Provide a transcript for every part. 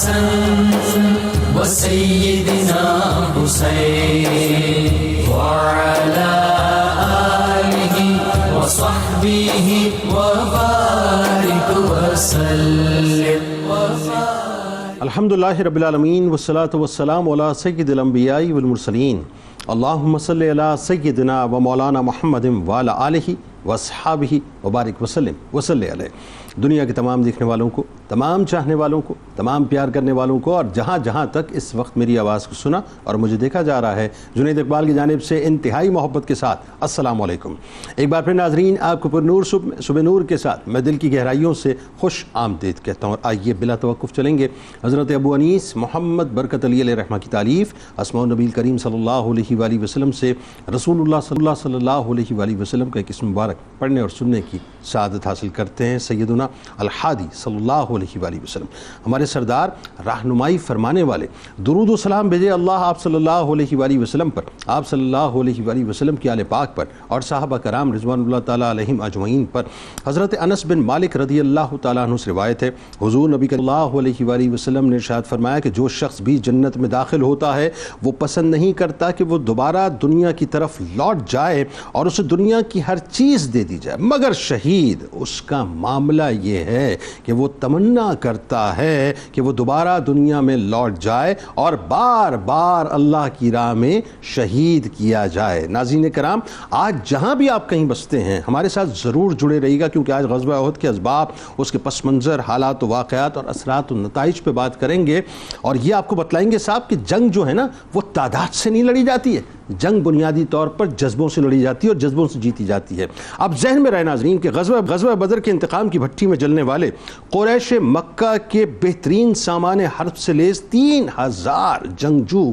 حسن وسيدنا حسين وعلى آله وصحبه وبارك وسلم. الحمدللہ رب العالمین والصلاة والسلام علی سید الانبیاء والمرسلین. اللہم صلی علی سیدنا و مولانا محمد وعلی آلہ واصحابہ وبارک وسلم وصلی علیہ. دنیا کے تمام دیکھنے والوں کو، تمام چاہنے والوں کو، تمام پیار کرنے والوں کو، اور جہاں جہاں تک اس وقت میری آواز کو سنا اور مجھے دیکھا جا رہا ہے، جنید اقبال کی جانب سے انتہائی محبت کے ساتھ السلام علیکم. ایک بار پھر ناظرین، آپ کو پر نور صبح نور کے ساتھ میں دل کی گہرائیوں سے خوش آمدید کہتا ہوں. اور آئیے بلا توقف چلیں گے حضرت ابو انیس محمد برکت علی علیہ رحمہ کی تالیف اسماء النبی کریم صلی اللہ علیہ وآلہ وسلم سے رسول اللہ صلی اللہ علیہ وآلہ وسلم کا ایک اسم مبارک پڑھنے اور سننے کی سعادت حاصل کرتے ہیں. سیدنا الحادی صلی اللہ علیہ وآلہ وسلم، ہمارے سردار رہنمائی فرمانے والے، درود و سلام بھیجے اللہ آپ صلی اللہ علیہ وآلہ وسلم پر، آپ صلی اللہ علیہ وآلہ وسلم کی آل پاک پر اور صحابہ کرام رضوان اللہ تعالیٰ علیہم اجمعین پر. حضرت انس بن مالک رضی اللہ تعالیٰ عنہ سے روایت ہے، حضور نبی صلی اللہ علیہ وآلہ وسلم نے ارشاد فرمایا کہ جو شخص بھی جنت میں داخل ہوتا ہے وہ پسند نہیں کرتا کہ وہ دوبارہ دنیا کی طرف لوٹ جائے اور اسے دنیا کی ہر چیز دے دی جائے، مگر شہید اس کا معاملہ یہ ہے کہ وہ تمنا کرتا ہے کہ وہ دوبارہ دنیا میں لوٹ جائے اور بار بار اللہ کی راہ میں شہید کیا جائے. ناظرین کرام، آج جہاں بھی آپ کہیں بستے ہیں ہمارے ساتھ ضرور جڑے رہیے گا، کیونکہ آج غزوہ احد کے اسباب، اس کے پس منظر، حالات و واقعات اور اثرات و نتائج پہ بات کریں گے. اور یہ آپ کو بتلائیں گے صاحب کہ جنگ جو ہے نا وہ تعداد سے نہیں لڑی جاتی ہے، جنگ بنیادی طور پر جذبوں سے لڑی جاتی ہے اور جذبوں سے جیتی جاتی ہے. اب ذہن میں رہے ناظرین کہ غزوہ بدر کے انتقام کی بھٹی میں جلنے والے قریش مکہ کے بہترین سامان حرب سے لیس 3000 جنگجو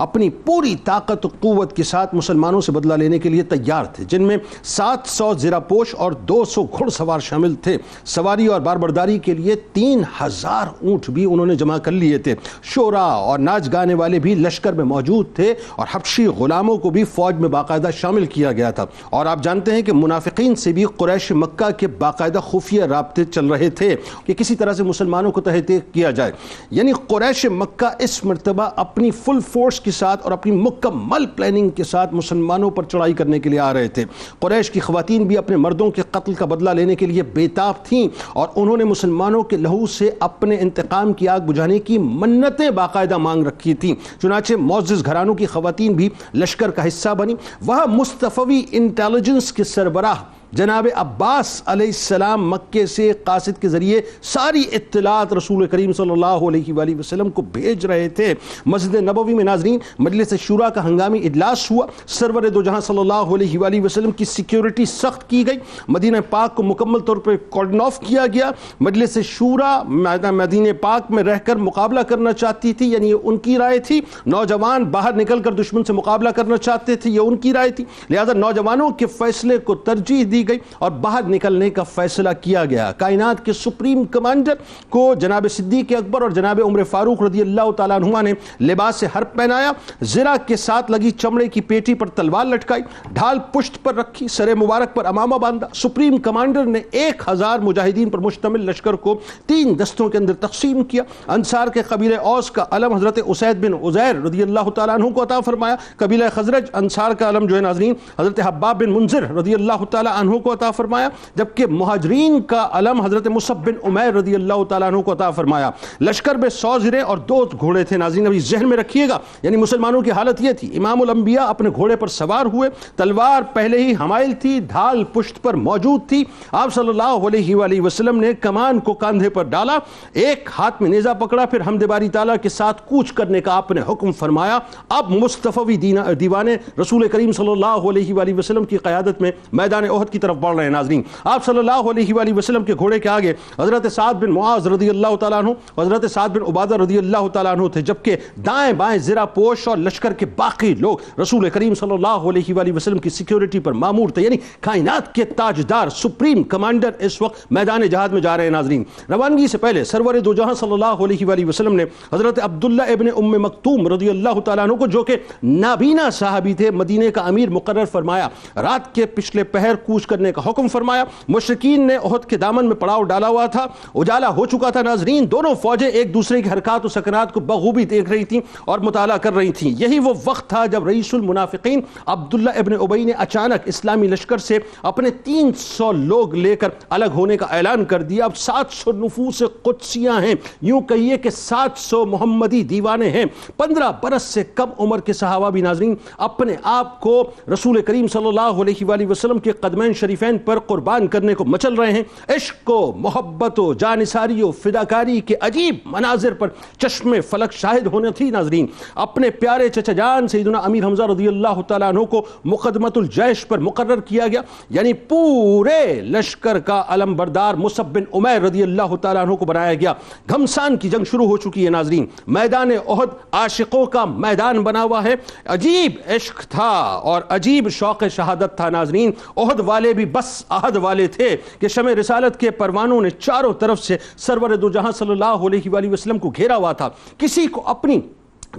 اپنی پوری طاقت و قوت کے ساتھ مسلمانوں سے بدلہ لینے کے لیے تیار تھے، جن میں 700 زرہ پوش اور 200 گھڑ سوار شامل تھے. سواری اور باربرداری کے لیے 3000 اونٹ بھی انہوں نے جمع کر لیے تھے. شعراء اور ناچ گانے والے بھی لشکر میں موجود تھے اور حبشی غلاموں کو بھی فوج میں باقاعدہ شامل کیا گیا تھا. اور آپ جانتے ہیں کہ منافقین سے بھی قریش مکہ کے باقاعدہ خفیہ رابطے چل رہے تھے کہ کسی طرح سے مسلمانوں کو تحت کیا جائے. یعنی قریش مکہ اس مرتبہ اپنی فل فورس کے ساتھ اور اپنی مکمل پلاننگ کے ساتھ مسلمانوں پر چڑھائی کرنے کے لیے آ رہے تھے. قریش کی خواتین بھی اپنے مردوں کے قتل کا بدلہ لینے کے لیے بےتاب تھیں اور انہوں نے مسلمانوں کے لہو سے اپنے انتقام کی آگ بجھانے کی منتیں باقاعدہ مانگ رکھی تھیں. چنانچہ معزز گھرانوں کی خواتین بھی لشکر کا حصہ بنی. وہاں مصطفی انٹیلیجنس کے سربراہ جناب عباس علیہ السلام مکے سے قاصد کے ذریعے ساری اطلاعات رسول کریم صلی اللہ علیہ وآلہ وسلم کو بھیج رہے تھے. مسجد نبوی میں ناظرین مجلس شورا کا ہنگامی اجلاس ہوا. سرور دو جہاں صلی اللہ علیہ وآلہ وسلم کی سیکیورٹی سخت کی گئی. مدینہ پاک کو مکمل طور پر کارڈن آف کیا گیا. مجلس شورا مدینہ پاک میں رہ کر مقابلہ کرنا چاہتی تھی، یعنی یہ ان کی رائے تھی. نوجوان باہر نکل کر دشمن سے مقابلہ کرنا چاہتے تھے، یہ ان کی رائے تھی. لہذا نوجوانوں کے فیصلے کو ترجیح دی گئی اور باہر نکلنے کا فیصلہ کیا گیا. کائنات کے سپریم کمانڈر کو جناب صدیق اکبر اور جناب عمر فاروق رضی اللہ تعالیٰ عنہما نے لباس حرب پہنایا، زرہ کے ساتھ لگی چمڑے کی پیٹی پر تلوار لٹکائی، ڈھال پشت پر رکھی، سر مبارک پر امامہ باندھا. سپریم کمانڈر نے 1000 مجاہدین پر مشتمل لشکر کو 3 دستوں کے اندر تقسیم کیا. انصار کے قبیلہ اوس کا علم حضرت اسید بن عزیر رضی اللہ تعالیٰ عنہ کو عطا فرمایا. قبیلہ خزرج انصار کا علم جو ہے ناظرین حضرت حباب بن منذر رضی اللہ تعالیٰ عنہ کو عطا فرمایا، جبکہ مہاجرین کا علم حضرت مصعب بن عمیر رضی اللہ تعالیٰ عنہ کو عطا فرمایا. لشکر میں 100 زرے اور 2 گھوڑے تھے. ناظرین ابھی ذہن میں رکھیے گا، یعنی مسلمانوں کی حالت یہ تھی، امام الانبیاء اپنے گھوڑے پر سوار ہوئے، تلوار پہلے ہی حمائل تھی، ڈھال پشت پر موجود تھی. آپ صلی اللہ علیہ وآلہ وسلم نے کمان کو کاندھے پر ڈالا، ایک ہاتھ میں نیزہ پکڑا، پھر حمد باری تعالیٰ کے ساتھ کوچ کرنے کا آپ نے حکم فرمایا. اب مصطفی دیوانے رسول کریم صلی اللہ علیہ وآلہ وسلم کی قیادت میں میدان احد کی طرف بڑھ رہے ہیں. ناظرین آپ صلی اللہ علیہ وآلہ وسلم کے گھوڑے کے آگے حضرت سعد بن معاذ رضی اللہ تعالیٰ عنہ، حضرت سعد بن عبادہ رضی اللہ تعالیٰ عنہ تھے، جبکہ دائیں بائیں زرہ پوش اور لشکر کے باقی لوگ رسول کریم صلی اللہ علیہ وآلہ وسلم کی سیکیورٹی پر مامور تھے. یعنی کائنات کے تاجدار سپریم کمانڈر اس وقت میدان جہاد میں جا رہے ہیں. ناظرین روانگی سے پہلے سرور دو جہاں صلی اللہ علیہ وآلہ وسلم نے حضرت عبداللہ ابن ام مکتوم رضی اللہ تعالیٰ عنہ کو، جو کہ نابینا صحابی تھے، مدینے کا امیر مقرر فرمایا. رات کے پچھلے پہر کوچ کرنے کا حکم فرمایا۔ مشرکین نے احد کے دامن میں پڑاؤ ڈالا ہوا تھا، اجالا ہو چکا تھا ناظرین، دونوں فوجیں ایک دوسرے کی حرکات و سکنات کو بخوبی دیکھ رہی تھیں اور مطالعہ کر رہی تھیں۔ یہی وہ وقت تھا جب رئیس المنافقین عبداللہ ابن ابی نے اچانک اسلامی لشکر سے اپنے 300 لوگ لے کر الگ ہونے کا اعلان کر دیا۔ اب 700 نفوس قدسیاں ہیں، یوں کہیے کہ 700 محمدی دیوانے ہیں۔ 15 برس سے کم عمر کے صحابہ بھی ناظرین اپنے آپ کو رسول کریم صلی اللہ علیہ وآلہ وسلم کے قدمین شریفین پر قربان کرنے کو مچل رہے ہیں۔ عشق و محبت و جانثاری و فداکاری کے عجیب مناظر پر چشم فلک شاہد ہونے تھی ناظرین۔ اپنے پیارے چچا جان سیدنا امیر حمزہ رضی اللہ تعالیٰ عنہ کو مقدمۃ الجیش پر مقرر کیا گیا، یعنی پورے لشکر کا علم بردار مصعب بن عمیر رضی اللہ تعالیٰ عنہ کو بنایا گیا۔ گھمسان کی جنگ شروع ہو چکی ہے ناظرین، میدان احد عاشقوں کا میدان بنا ہوا ہے۔ عجیب عشق تھا اور عجیب شوق شہادت تھا ناظرین۔ احد والے بھی بس عہد والے تھے کہ شمع رسالت کے پروانوں نے چاروں طرف سے سرور دو جہاں صلی اللہ علیہ وآلہ وسلم کو گھیرا ہوا تھا۔ کسی کو اپنی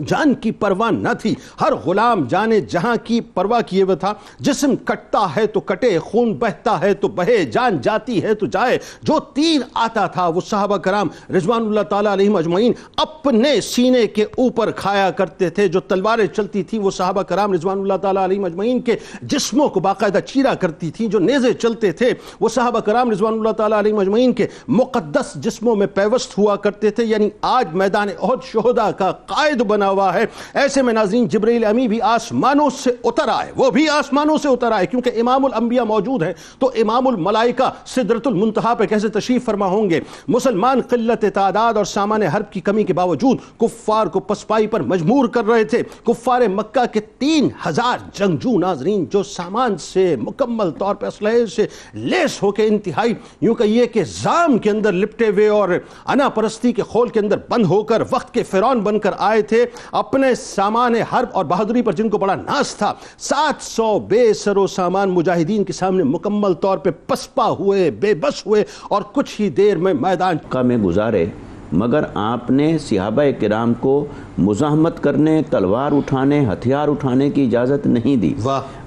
جان کی پرواہ نہ تھی، ہر غلام جانے جہاں کی پرواہ کیے ہوئے تھا۔ جسم کٹتا ہے تو کٹے، خون بہتا ہے تو بہے، جان جاتی ہے تو جائے۔ جو تیر آتا تھا وہ صحابہ کرام رضوان اللہ تعالیٰ علیہم اجمعین اپنے سینے کے اوپر کھایا کرتے تھے۔ جو تلواریں چلتی تھیں وہ صحابہ کرام رضوان اللہ تعالیٰ علیہم اجمعین کے جسموں کو باقاعدہ چیرا کرتی تھیں۔ جو نیزے چلتے تھے وہ صحابہ کرام رضوان اللہ تعالیٰ علیہم اجمعین کے مقدس جسموں میں پیوست ہوا کرتے تھے۔ یعنی آج میدان احد شہداء کا قائد بنا ہوا ہے۔ ایسے میں ناظرین جبرائیل امی بھی آسمانوں سے اتر آئے، وہ بھی آسمانوں سے اتر آئے، کیونکہ امام الانبیاء موجود ہیں تو امام الملائکہ سدرۃ المنتہا پہ کیسے تشریف فرما ہوں گے۔ مسلمان قلت تعداد اور سامان حرب کی کمی کے باوجود کفار کو پسپائی پر مجبور کر رہے تھے۔ کفار مکہ کے 3000 جنگجو ناظرین جو سامان سے مکمل طور پر اسلحے سے لیس ہو کے انتہائی یوں کہیے کہ زام کے اندر لپٹے ہوئے اور انا پرستی کے خول کے اندر بند ہو کر وقت کے فرعون بن کر آئے تھے، اپنے سامان حرب اور بہادری پر جن کو بڑا ناز تھا، 700 بے سر و سامان مجاہدین کے سامنے مکمل طور پہ پسپا ہوئے، بے بس ہوئے اور کچھ ہی دیر میں میدان میں گزارے، مگر آپ نے صحابہ کرام کو مزاحمت کرنے، تلوار اٹھانے، ہتھیار اٹھانے کی اجازت نہیں دی۔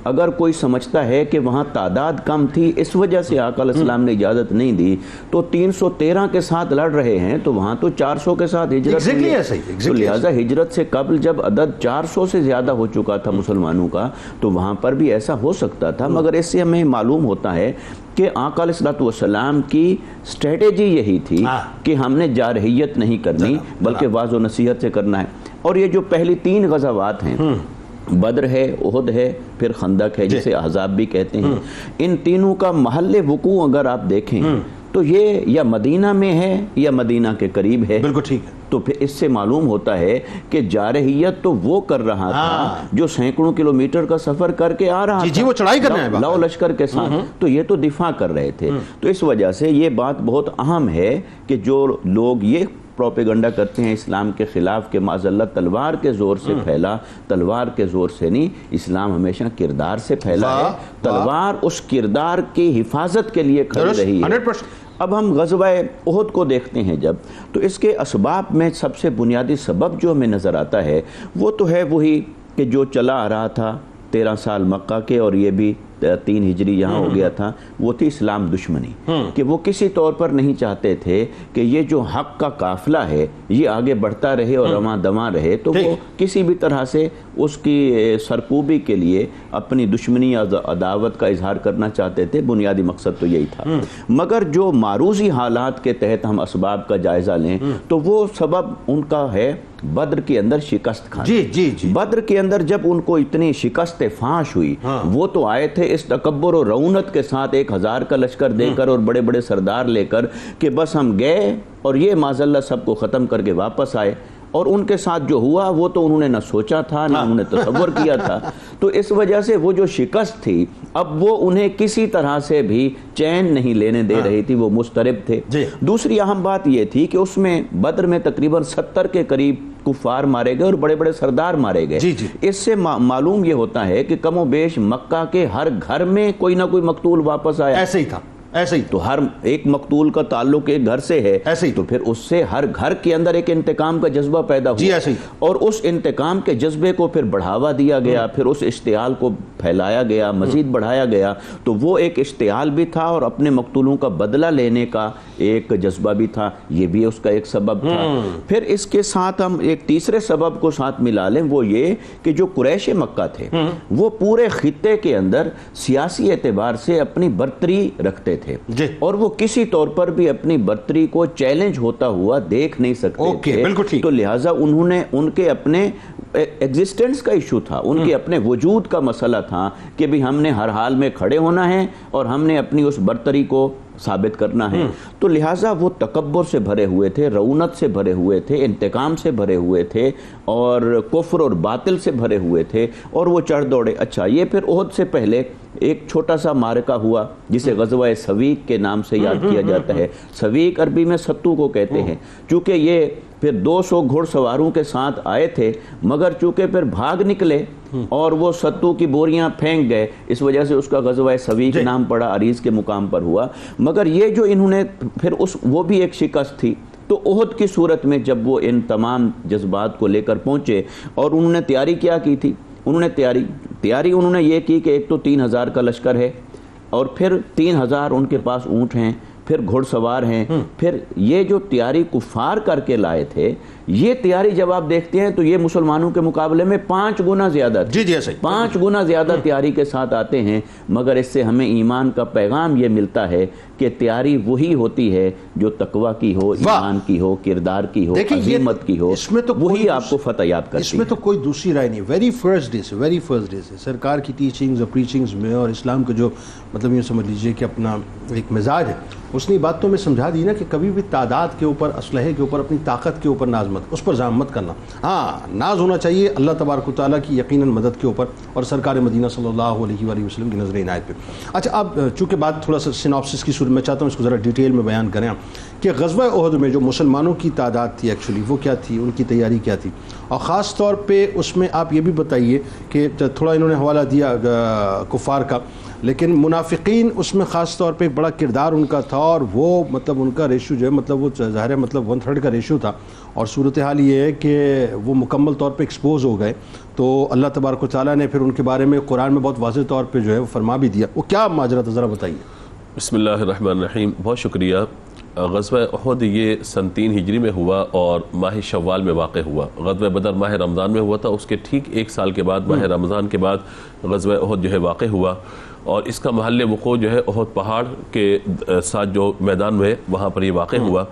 اگر کوئی سمجھتا ہے کہ وہاں تعداد کم تھی اس وجہ سے آقا علیہ السلام نے اجازت نہیں دی تو 313 کے ساتھ لڑ رہے ہیں تو وہاں تو 400 کے ساتھ ہجرت ہوئی ہے، تو لہٰذا ہجرت سے قبل جب عدد 400 سے زیادہ ہو چکا تھا مسلمانوں کا تو وہاں پر بھی ایسا ہو سکتا تھا۔ مگر اس سے ہمیں معلوم ہوتا ہے کہ آقا علیہ السلام کی اسٹریٹجی یہی تھی کہ ہم نے جارحیت نہیں کرنی بلکہ واضح و نصیحت سے کرنا ہے۔ اور یہ جو پہلی 3 غزوات ہیں، بدر ہے، احد ہے، پھر خندق ہے جسے احزاب بھی کہتے ہیں، ان تینوں کا محل وقوع اگر آپ دیکھیں تو یہ یا مدینہ میں ہے یا مدینہ کے قریب ہے۔ بالکل ٹھیک ہے۔ تو پھر اس سے معلوم ہوتا ہے کہ جارحیت تو وہ کر رہا تھا جو سینکڑوں کلومیٹر کا سفر کر کے آ رہا تھا، وہ چڑھائی کرنا ہے لو لشکر کے ساتھ، تو یہ تو دفاع کر رہے تھے۔ تو اس وجہ سے یہ بات بہت اہم ہے کہ جو لوگ یہ پروپیگنڈا کرتے ہیں اسلام کے خلاف کہ معاذ تلوار کے زور سے پھیلا، تلوار کے زور سے نہیں، اسلام ہمیشہ کردار سے پھیلا ہے، تلوار اس کردار کی حفاظت کے لیے کھڑی رہی ہے۔ اب ہم غزوہ احد کو دیکھتے ہیں جب، تو اس کے اسباب میں سب سے بنیادی سبب جو ہمیں نظر آتا ہے وہ تو ہے وہی کہ جو چلا آ رہا تھا 13 سال مکہ کے اور یہ بھی 3 ہجری یہاں ہو گیا تھا، وہ تھی اسلام دشمنی، کہ وہ کسی طور پر نہیں چاہتے تھے کہ یہ جو حق کا قافلہ ہے یہ آگے بڑھتا رہے اور رواں دواں رہے، تو وہ کسی بھی طرح سے اس کی سرکوبی کے لیے اپنی دشمنی یا عداوت کا اظہار کرنا چاہتے تھے۔ بنیادی مقصد تو یہی تھا۔ مگر جو معروضی حالات کے تحت ہم اسباب کا جائزہ لیں تو وہ سبب ان کا ہے بدر کے اندر شکست کھانا۔ بدر کے اندر جب ان کو اتنی شکست فاش ہوئی، وہ تو آئے تھے اس تکبر و رعونت کے ساتھ 1000 کا لشکر دے کر اور بڑے بڑے سردار لے کر کہ بس ہم گئے اور یہ معاذ اللہ سب کو ختم کر کے واپس آئے، اور ان کے ساتھ جو ہوا وہ تو انہوں نے نہ سوچا تھا نہ انہوں نے تصور کیا تھا۔ تو اس وجہ سے وہ جو شکست تھی اب وہ انہیں کسی طرح سے بھی چین نہیں لینے دے رہی تھی، وہ مضطرب تھے۔ دوسری اہم بات یہ تھی کہ اس میں بدر میں تقریباً 70 کے قریب کفار مارے گئے اور بڑے بڑے سردار مارے گئے۔ اس سے معلوم یہ ہوتا ہے کہ کم و بیش مکہ کے ہر گھر میں کوئی نہ کوئی مقتول واپس آیا۔ ایسے ہی تھا، ایسے ہی تو ہر ایک مقتول کا تعلق ایک گھر سے ہے، ایسے ہی تو پھر اس سے ہر گھر کے اندر ایک انتقام کا جذبہ پیدا ہوا، جی ایسے ہی، اور اس انتقام کے جذبے کو پھر بڑھاوا دیا گیا، پھر اس اشتعال کو پھیلایا گیا، مزید بڑھایا گیا، تو وہ ایک اشتعال بھی تھا اور اپنے مقتولوں کا بدلہ لینے کا ایک جذبہ بھی تھا، یہ بھی اس کا ایک سبب تھا۔ پھر اس کے ساتھ ہم ایک تیسرے سبب کو ساتھ ملا لیں، وہ یہ کہ جو قریش مکہ تھے وہ پورے خطے کے اندر سیاسی اعتبار سے اپنی برتری رکھتے تھے، اور وہ کسی طور پر بھی اپنی برتری کو چیلنج ہوتا ہوا دیکھ نہیں سکتے تھے، تو لہٰذا انہوں نے ان کے اپنے ایگزسٹنس کا ایشو تھا، ان کے اپنے وجود کا مسئلہ تھا کہ بھی ہم نے ہر حال میں کھڑے ہونا ہے اور ہم نے اپنی اس برتری کو ثابت کرنا ہے، تو لہٰذا وہ تکبر سے بھرے ہوئے تھے، رعونت سے بھرے ہوئے تھے، انتقام سے بھرے ہوئے تھے، اور کفر اور باطل سے بھرے ہوئے تھے، اور وہ چڑھ دوڑے۔ اچھا، یہ پھر احد سے پہلے ایک چھوٹا سا معرکہ ہوا جسے غزوہ سویق کے نام سے یاد کیا جاتا ہے۔ سویق عربی میں ستو کو کہتے ہیں، چونکہ یہ پھر 200 گھڑ سواروں کے ساتھ آئے تھے، مگر چونکہ پھر بھاگ نکلے اور وہ ستو کی بوریاں پھینک گئے، اس وجہ سے اس کا غزوہ سویق نام پڑا، عریض کے مقام پر ہوا۔ مگر یہ جو انہوں نے پھر وہ بھی ایک شکست تھی۔ تو احد کی صورت میں جب وہ ان تمام جذبات کو لے کر پہنچے اور انہوں نے تیاری کیا کی تھی، انہوں نے تیاری انہوں نے یہ کی کہ ایک تو 3000 کا لشکر ہے، اور پھر 3000 ان کے پاس اونٹ ہیں، پھر گھڑ سوار ہیں، پھر یہ جو تیاری کفار کر کے لائے تھے، یہ تیاری جب آپ دیکھتے ہیں تو یہ مسلمانوں کے مقابلے میں 5 گنا زیادہ تھی، 5 گنا زیادہ تیاری کے ساتھ آتے ہیں۔ مگر اس سے ہمیں ایمان کا پیغام یہ ملتا ہے کہ تیاری وہی ہوتی ہے جو تقویٰ کی ہو، ایمان کی ہو، کردار کی ہو، عظیمت کی ہو، وہی آپ کو فتح یاب کرتی ہے۔ اس میں تو کوئی دوسری رائے نہیں۔ ویری فرسٹ ڈے سے سرکار کی ٹیچنگز اور پریچنگز میں اور اسلام کا جو مطلب یہ سمجھ لیجئے کہ اپنا ایک مزاج ہے، اس نے بات تو میں سمجھا دی نا کہ کبھی بھی تعداد کے اوپر، اسلحے کے اوپر، اپنی طاقت کے اوپر ناز مت، اس پر زام مت کرنا۔ ہاں، ناز ہونا چاہیے اللہ تبارک و تعالیٰ کی یقیناً مدد کے اوپر اور سرکار مدینہ صلی اللہ علیہ وآلہ وسلم کی نظر عنایت پہ۔ اچھا، اب چونکہ بات تھوڑا سا سیناپسس کی صورت میں چاہتا ہوں اس کو ذرا ڈیٹیل میں بیان کریں کہ غزوہ احد میں جو مسلمانوں کی تعداد تھی ایکچولی وہ کیا تھی، ان کی تیاری کیا تھی، اور خاص طور پہ اس میں آپ یہ بھی بتائیے کہ تھوڑا انہوں نے حوالہ دیا کفار کا، لیکن منافقین اس میں خاص طور پہ ایک بڑا کردار ان کا تھا، اور وہ مطلب ان کا ریشو جو ہے مطلب وہ ظاہر ہے مطلب 1/3 کا ریشو تھا، اور صورتحال یہ ہے کہ وہ مکمل طور پہ ایکسپوز ہو گئے۔ تو اللہ تبارک و تعالیٰ نے پھر ان کے بارے میں قرآن میں بہت واضح طور پہ جو ہے وہ فرما بھی دیا۔ وہ کیا ماجرا تھا ذرا بتائیے۔ بسم اللہ الرحمن الرحیم، بہت شکریہ۔ غزوہ احد یہ سن 3 ہجری میں ہوا اور ماہ شوال میں واقع ہوا۔ غزوہ بدر ماہ رمضان میں ہوا تھا، اس کے ٹھیک 1 سال کے بعد ماہ رمضان کے بعد غزوہ احد جو ہے واقع ہوا، اور اس کا محل وقوع جو ہے احد پہاڑ کے ساتھ جو میدان میں وہاں پر یہ واقع ہوا۔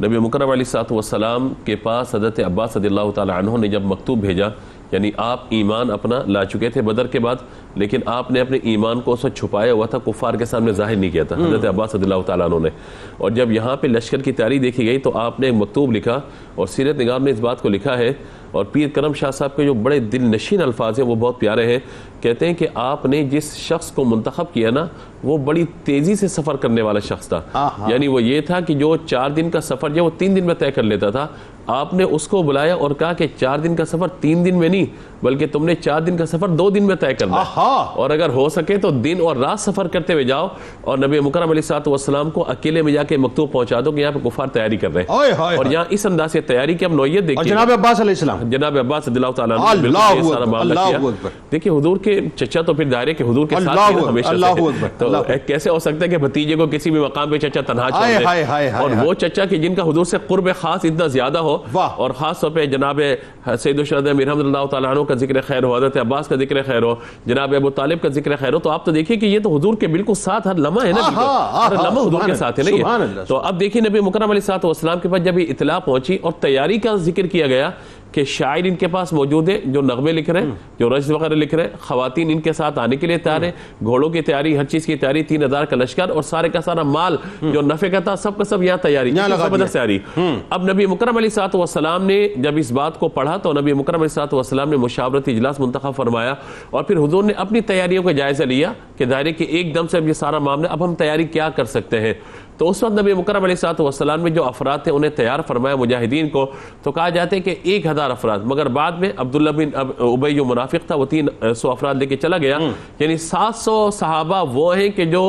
نبی مکرم علیہ الصلوۃ والسلام کے پاس حضرت عباس رضی اللہ تعالی عنہ نے جب مکتوب بھیجا، یعنی آپ ایمان اپنا لا چکے تھے بدر کے بعد، لیکن آپ نے اپنے ایمان کو اسے چھپایا ہوا تھا، کفار کے سامنے ظاہر نہیں کیا تھا حضرت عباس رضی اللہ تعالیٰ عنہ نے۔ اور جب یہاں پہ لشکر کی تیاری دیکھی گئی تو آپ نے ایک مکتوب لکھا، اور سیرت نگار نے اس بات کو لکھا ہے، اور پیر کرم شاہ صاحب کے جو بڑے دل نشین الفاظ ہیں وہ بہت پیارے ہیں۔ کہتے ہیں کہ آپ نے جس شخص کو منتخب کیا نا، وہ بڑی تیزی سے سفر کرنے والا شخص تھا، یعنی وہ یہ تھا کہ جو 4 دن کا سفر جو وہ 3 دن میں طے کر لیتا تھا، آپ نے اس کو بلایا اور کہا کہ 4 دن کا سفر 3 دن میں نہیں بلکہ تم نے 4 دن کا سفر 2 دن میں طے کرنا ہے، اور اگر ہو سکے تو دن اور رات سفر کرتے ہوئے جاؤ، اور نبی مکرم علیہ الصلوۃ والسلام کو اکیلے میں جا کے مکتوب پہنچا دو کہ یہاں پہ کفار تیاری کر رہے ہیں، اور یہاں اس انداز سے تیاری کی اب نوعیت دیکھیے۔ جناب عباس علیہ السلام، جناب عباس رضی اللہ تعالیٰ عنہ سارا معاملہ کیا۔ دیکھیے حضور کے چچا تو پھر ظاہر ہے کہ حضور کے ساتھ ہمیشہ سے، تو کیسے ہو سکتا ہے کہ بھتیجے کو کسی بھی مقام پہ چچا تنہا چھوڑ دے، اور وہ چچا کہ جن کا حضور سے قرب خاص اتنا زیادہ ہو، اور خاص طور پہ جناب سید الشہداء امیر حمد اللہ تعالیٰ عنہ کا ذکر خیر ہو، حضرت عباس کا ذکر خیر ہو، جناب ابو طالب کا ذکر خیر ہو، تو آپ تو دیکھیے کہ یہ تو حضور کے بالکل ساتھ ہر لمحہ ہے نا، ہر لمحہ حضور کے ساتھ ہے نا یہ۔ تو اب دیکھیے نبی مکرم علیہ الصلوۃ والسلام کے پاس جب یہ اطلاع پہنچی اور تیاری کا ذکر کیا گیا کہ شاعر ان کے پاس موجود ہے جو نغمے لکھ رہے ہیں، جو رشد وغیرہ لکھ رہے ہیں، خواتین ان کے ساتھ آنے کے لیے تیار ہیں، گھوڑوں کی تیاری، ہر چیز کی تیاری، 3000 کا لشکر اور سارے کا سارا مال جو نفع کا تھا سب کا سب یہاں تیاری، زبردست تیاری۔ اب نبی مکرم علیہ الصلوۃ والسلام نے جب اس بات کو پڑھا تو نبی مکرم علیہ الصلوۃ والسلام نے مشاورتی اجلاس منتخب فرمایا، اور پھر حضور نے اپنی تیاریوں کا جائزہ لیا کہ ظاہر ہے کہ ایک دم سے اب یہ سارا معاملہ اب ہم تیاری کیا کر سکتے ہیں۔ تو اس وقت نبی مکرم علیہ الصلوۃ والسلام نے جو افراد تھے انہیں تیار فرمایا مجاہدین کو، تو کہا جاتا ہے کہ 1000 افراد، مگر بعد میں عبداللہ بن ابی جو منافق تھا وہ 300 افراد لے کے چلا گیا، یعنی 700 صحابہ وہ ہیں کہ جو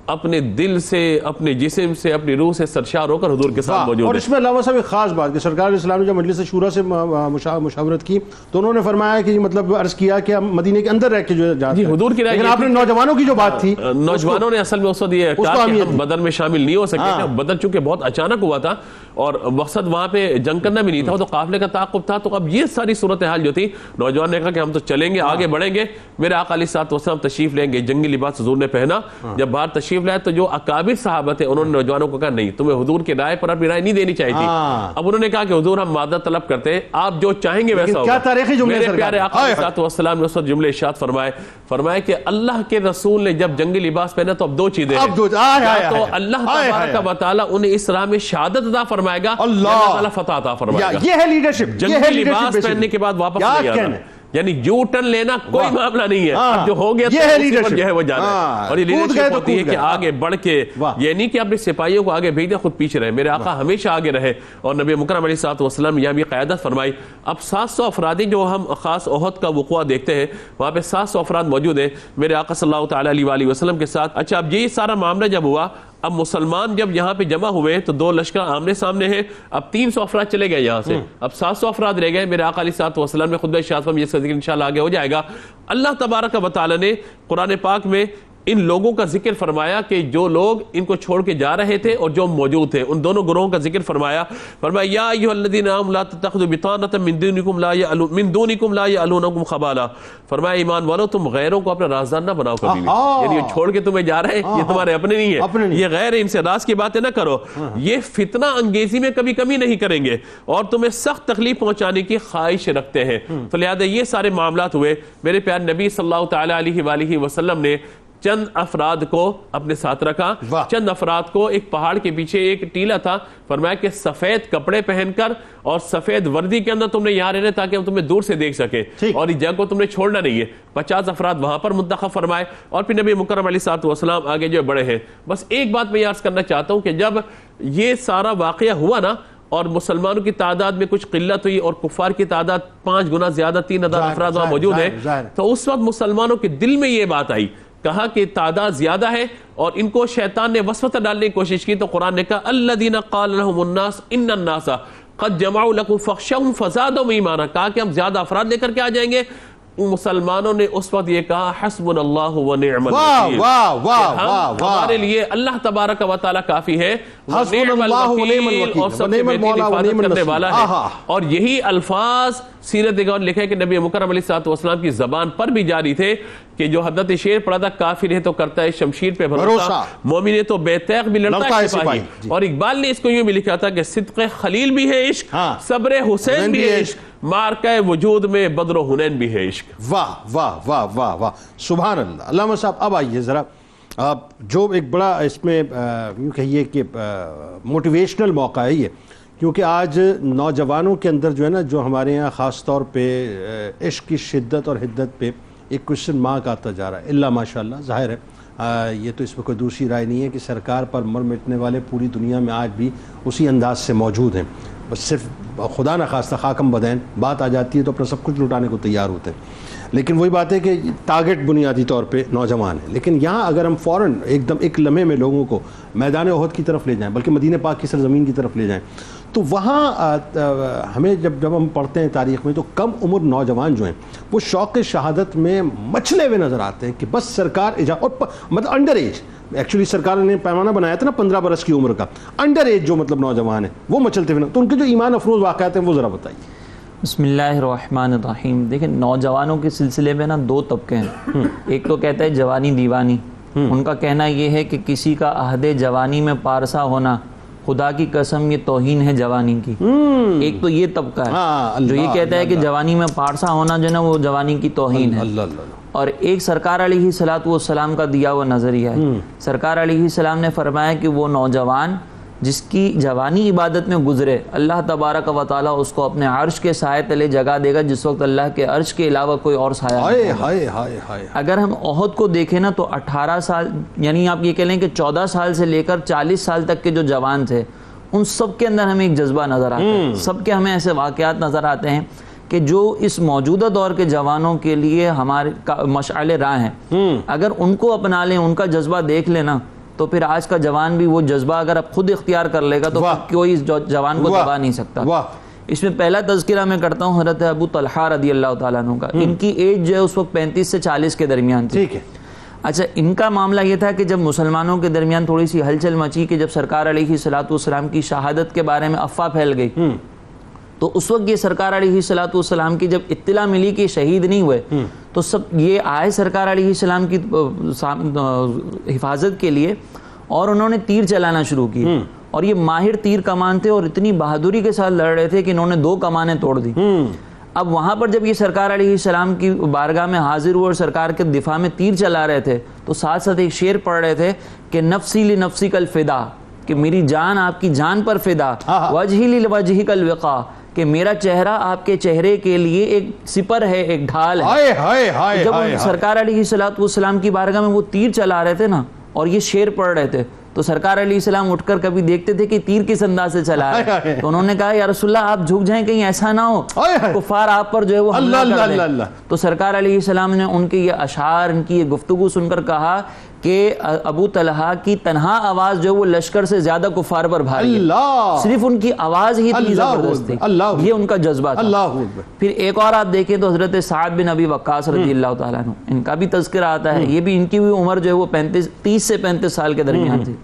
اپنے دل سے، اپنے جسم سے، اپنی روح سے سرشار ہو کر حضور کے ساتھ موجود اور ہیں۔ اس میں علامہ صاحب ایک خاص بات کہ سرکار علیہ السلام نے جب مجلس شورا سے مشاورت کی تو انہوں نے فرمایا کہ مطلب عرض کیا کہ ہم مدینے کے اندر رہ کے جو جی حضور کی رائے، لیکن آپ نے نوجوانوں کی جو بات تھی، نوجوانوں نے اصل میں اس وقت یہ کہا کہ ہم بدر میں شامل نہیں ہو سکے تھے، بدر چونکہ بہت اچانک ہوا تھا اور مقصد وہاں پہ جنگ کرنا بھی نہیں تھا، وہ تو قافلے کا تعاقب تھا، تو اب یہ ساری صورتحال جو تھی، نوجوان نے کہا کہ ہم تو چلیں گے، آگے بڑھیں گے، میرے آقا علیہ الصلوۃ والسلام تشریف لیں گے، جنگی لباس حضور نے پہنا، جب باہر تشریف لائے تو جو اکابر صحابہ تھے انہوں نے نوجوانوں کو کہا نہیں، تمہیں حضور کی رائے پر اپنی رائے نہیں دینی چاہیے تھی۔ اب انہوں نے کہا کہ حضور ہم معذرت طلب کرتے ہیں، آپ جو چاہیں گے ویسا ہوگا۔ میرے پیارے آقا علیہ الصلوۃ والسلام نے اس وقت جملے ارشاد فرمائے کہ اللہ کے رسول نے جب جنگی لباس پہنا تو اب دو چیزیں ہیں، تو اللہ تبارک و تعالیٰ انہیں اس راہ میں شہادت عطا فرمائے گا، اللہ تعالیٰ فتح عطا فرمائے گا۔ یہ ہے لیڈرشپ، جنگی لباس پہننے کے بعد واپس نہیں آنا، یعنی یو ٹرن لینا کوئی معاملہ نہیں ہے، اب جو ہو گیا تو اسی پر جو ہے وہ جانا ہے۔ اور یہ لیڈرشپ ہوتی ہے کہ آگے بڑھ کے، یہ نہیں کہ اپنے سپاہیوں کو آگے بھیج دیں خود پیچھے رہے، میرے آقا ہمیشہ آگے رہے، اور نبی مکرم علیہ الصلوۃ والسلام یہاں بھی قیادت فرمائی۔ اب 700 افرادی جو ہم خاص احد کا وقوع دیکھتے ہیں، وہاں پہ 700 افراد موجود ہیں میرے آقا صلی اللہ تعالیٰ علیہ وآلہ وسلم کے ساتھ۔ اچھا اب یہ سارا معاملہ جب ہوا، اب مسلمان جب یہاں پہ جمع ہوئے تو دو لشکر آمنے سامنے ہیں، اب 300 افراد چلے گئے یہاں سے، اب 700 افراد رہ گئے۔ میرے آقا علیہ الصلوۃ والسلام نے خطبہ ارشاد فرمایا، جس کا ذکر انشاءاللہ آگے ہو جائے گا، اللہ تبارک و تعالی نے قرآن پاک میں ان لوگوں کا ذکر فرمایا کہ جو لوگ ان کو چھوڑ کے جا رہے تھے اور جو موجود تھے، ان دونوں گروہوں کا ذکر فرمایا یا ایھا الذین آمنوا لا تتخذوا بطانۃ من دونکم لا یعلونکم خبالا، فرمایا ایمان والو تم غیروں کو اپنا رازدار نہ بناؤ کبھی بھی، یعنی یہ چھوڑ کے تمہیں جا رہے ہیں، یہ تمہارے اپنے نہیں ہیں، یہ غیر، ان سے راز کی باتیں نہ کرو، یہ فتنہ انگیزی میں کبھی کمی نہیں کریں گے اور تمہیں سخت تکلیف پہنچانے کی خواہش رکھتے ہیں۔ تو لہذا یہ سارے معاملات ہوئے۔ میرے پیارے نبی صلی اللہ تعالیٰ علیہ وآلہ وسلم نے چند افراد کو اپنے ساتھ رکھا، چند افراد کو ایک پہاڑ کے پیچھے ایک ٹیلا تھا، فرمایا کہ سفید کپڑے پہن کر اور سفید وردی کے اندر تم نے یہاں رہنا تاکہ ہم تمہیں دور سے دیکھ سکیں، اور اس جگہ کو تم نے چھوڑنا نہیں ہے۔ 50 افراد وہاں پر منتخب فرمائے، اور پھر نبی مکرم علیہ الصلوۃ والسلام آگے جو بڑے ہیں۔ بس ایک بات میں یہ عرض کرنا چاہتا ہوں کہ جب یہ سارا واقعہ ہوا نا اور مسلمانوں کی تعداد میں کچھ قلت ہوئی اور کفار کی تعداد 5 گنا زیادہ، 3000 افراد وہاں موجود ہیں، تو اس وقت مسلمانوں کے دل میں یہ بات آئی، کہا کہ تعداد زیادہ ہے، اور ان کو شیطان نے وسوسہ ڈالنے کی کوشش کی، تو قرآن نے کہا الذین قال لهم الناس ان الناس قد جمعوا لكم فاخشوهم فزادهم ایمانا، کہا کہ ہم زیادہ افراد لے کر کے آ جائیں گے۔ مسلمانوں نے اس وقت یہ کہا حسبنا اللہ ونعم الوکیل، ہمارے لیے اللہ تبارک و تعالی کافی ہے، ونعم الوکیل، اور سب سے بہترین حفاظت کرنے والا ہے۔ اور یہی الفاظ سیرت گور لکھا ہے کہ نبی مکرم علیہ الصلوۃ والسلام کی زبان پر بھی جاری تھے کہ جو حضرت شیر پڑھا تھا، کافر ہے تو کرتا ہے شمشیر پہ بھروسہ، مومن ہے تو بے تیغ بھی لڑتا ہے سپاہی۔ اور اقبال نے اس کو یوں بھی لکھا تھا کہ صدق خلیل بھی ہے عشق، صبر حسین بھی ہے عشق، مارکہ وجود میں بدر و حنین بھی ہے عشق۔ واہ واہ واہ واہ واہ، سبحان اللہ۔ علامہ صاحب اب آئیے ذرا، جو ایک بڑا اس میں یوں کہیے کہ موٹیویشنل موقع ہے یہ، کیونکہ آج نوجوانوں کے اندر جو ہے نا، جو ہمارے یہاں خاص طور پہ عشق کی شدت اور حدت پہ ایک کوشچن مارک آتا جا رہا ہے، اللہ ماشاء اللہ، ظاہر ہے یہ تو اس میں کوئی دوسری رائے نہیں ہے کہ سرکار پر مر مٹنے والے پوری دنیا میں آج بھی اسی انداز سے موجود ہیں، بس صرف خدا نہ خواستہ خاکم بدین بات آ جاتی ہے تو اپنا سب کچھ لٹانے کو تیار ہوتے ہیں۔ لیکن وہی بات ہے کہ ٹارگٹ بنیادی طور پہ نوجوان ہیں، لیکن یہاں اگر ہم فوراً ایک دم ایک لمحے میں لوگوں کو میدان احد کی طرف لے جائیں، بلکہ مدینہ پاک کی سرزمین کی طرف لے جائیں، تو وہاں ہمیں جب ہم پڑھتے ہیں تاریخ میں تو کم عمر نوجوان جو ہیں وہ شوق شہادت میں مچلے ہوئے نظر آتے ہیں کہ بس سرکار اور مطلب انڈر ایج، ایکچولی سرکار نے پیمانہ بنایا تھا نا 15 برس کی عمر کا، انڈر ایج جو مطلب نوجوان ہیں وہ مچلتے ہوئے، تو ان کے جو ایمان افروز واقعات ہیں وہ ذرا بتائیے۔ بسم اللہ الرحمن الرحیم۔ دیکھیں نوجوانوں کے سلسلے میں نا دو طبقے ہیں، ایک تو کہتا ہے جوانی دیوانی، ان کا کہنا یہ ہے کہ کسی کا عہد جوانی میں پارسا ہونا خدا کی قسم یہ توہین ہے جوانی کی۔ ایک تو یہ طبقہ ہے جو یہ کہتا ہے کہ جوانی میں پارسا ہونا جو ہے نا وہ جوانی کی توہین ہے، اور ایک سرکار علیہ الصلوۃ والسلام کا دیا ہوا نظریہ ہے۔ سرکار علیہ السلام نے فرمایا کہ وہ نوجوان جس کی جوانی عبادت میں گزرے، اللہ تبارک و تعالیٰ اس کو اپنے عرش کے سائے تلے جگہ دے گا جس وقت اللہ کے عرش کے علاوہ کوئی اور سایہ نہیں ہوگا۔ اگر ہم احد کو دیکھیں نا تو 18 سال، یعنی آپ یہ کہہ لیں کہ 14 سال سے لے کر 40 سال تک کے جو جوان تھے ان سب کے اندر ہمیں ایک جذبہ نظر آتا ہے، سب کے ہمیں ایسے واقعات نظر آتے ہیں کہ جو اس موجودہ دور کے جوانوں کے لیے ہمارے مشعل راہ ہیں، اگر ان کو اپنا لیں، ان کا جذبہ دیکھ لینا تو پھر آج کا جوان بھی وہ جذبہ اگر اب خود اختیار کر لے گا تو پھر کوئی اس جوان کو دبا نہیں سکتا. اس میں پہلا تذکرہ میں کرتا ہوں حضرت ابو طلحہ رضی اللہ تعالیٰ عنہ کا. ان کی ایج جو ہے اس وقت 35 سے 40 کے درمیان تھی. ٹھیک ہے. اچھا ان کا معاملہ یہ تھا کہ جب مسلمانوں کے درمیان تھوڑی سی ہلچل مچی کہ جب سرکار علیہ الصلوۃ والسلام کی شہادت کے بارے میں افواہ پھیل گئی تو اس وقت یہ سرکار علیہ الصلوۃ والسلام کی جب اطلاع ملی کہ شہید نہیں ہوئے تو سب یہ آئے سرکار علیہ السلام کی حفاظت کے لیے اور انہوں نے تیر چلانا شروع کی اور یہ ماہر تیر کمان تھے اور اتنی بہادری کے ساتھ لڑ رہے تھے کہ انہوں نے 2 کمانیں توڑ دی. اب وہاں پر جب یہ سرکار علیہ السلام کی بارگاہ میں حاضر ہوئے اور سرکار کے دفاع میں تیر چلا رہے تھے تو ساتھ ساتھ ایک شعر پڑھ رہے تھے کہ نفسی لنفسک الفدا، کہ میری جان آپ کی جان پر فدا، وجہی لوجہک الوقا، کہ میرا چہرہ آپ کے چہرے کے لیے ایک سپر ہے، ایک ڈھال ہے. جب سرکار علیہ الصلوۃ والسلام کی بارگاہ میں وہ تیر چلا رہے تھے نا اور یہ شعر پڑھ رہے تھے تو سرکار علیہ السلام اٹھ کر کبھی دیکھتے تھے کہ تیر کس انداز سے چلا ہے تو انہوں نے کہا یا رسول اللہ آپ جھک جائیں، کہیں ایسا نہ ہو کفار آپ پر جو ہے وہ حملہ کر دیں. تو سرکار علیہ السلام نے ان کے یہ اشعار، ان کی یہ گفتگو سن کر کہا کہ ابو طلحہ کی تنہا آواز جو ہے وہ لشکر سے زیادہ کفار پر بھاری ہے، صرف ان کی آواز ہی اتنی زبردست تھی، یہ ان کا جذبہ تھا. پھر ایک اور آپ دیکھیں تو حضرت سعد بن ابی وقاص رضی اللہ تعالیٰ عنہ، ان کا بھی تذکرہ آتا ہے. یہ بھی ان کی بھی عمر جو ہے وہ 30 سے 35 سال کے درمیان تھی.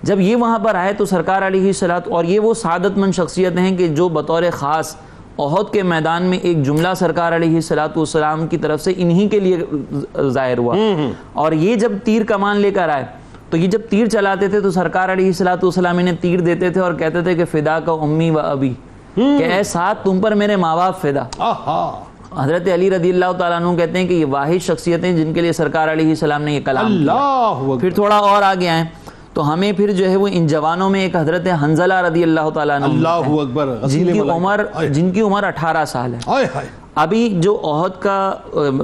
جب یہ وہاں پر آئے تو سرکار علیہ الصلوۃ، اور یہ وہ سعادت مند شخصیتیں ہیں کہ جو بطور خاص احد کے میدان میں ایک جملہ سرکار علیہ الصلوۃ والسلام کی طرف سے انہی کے لیے ظاہر ہوا. اور یہ جب تیر کمان لے کر آئے تو یہ جب تیر چلاتے تھے تو سرکار علیہ الصلوۃ والسلام انہیں تیر دیتے تھے اور کہتے تھے کہ فدا کا امی و ابی، کہ اے سعد تم پر میرے ماں باپ فدا. حضرت علی رضی اللہ تعالیٰ عنہ کہتے ہیں کہ یہ واحد شخصیتیں جن کے لیے سرکار علیہ السلام نے یہ کلام کیا. پھر تھوڑا اور آگے آئیں تو ہمیں پھر جو ہے وہ ان جوانوں میں ایک حضرت حنظلہ رضی اللہ تعالیٰ عنہ، اللہ اکبر، جن کی عمر 18 سال ہے. ابھی جو احد کا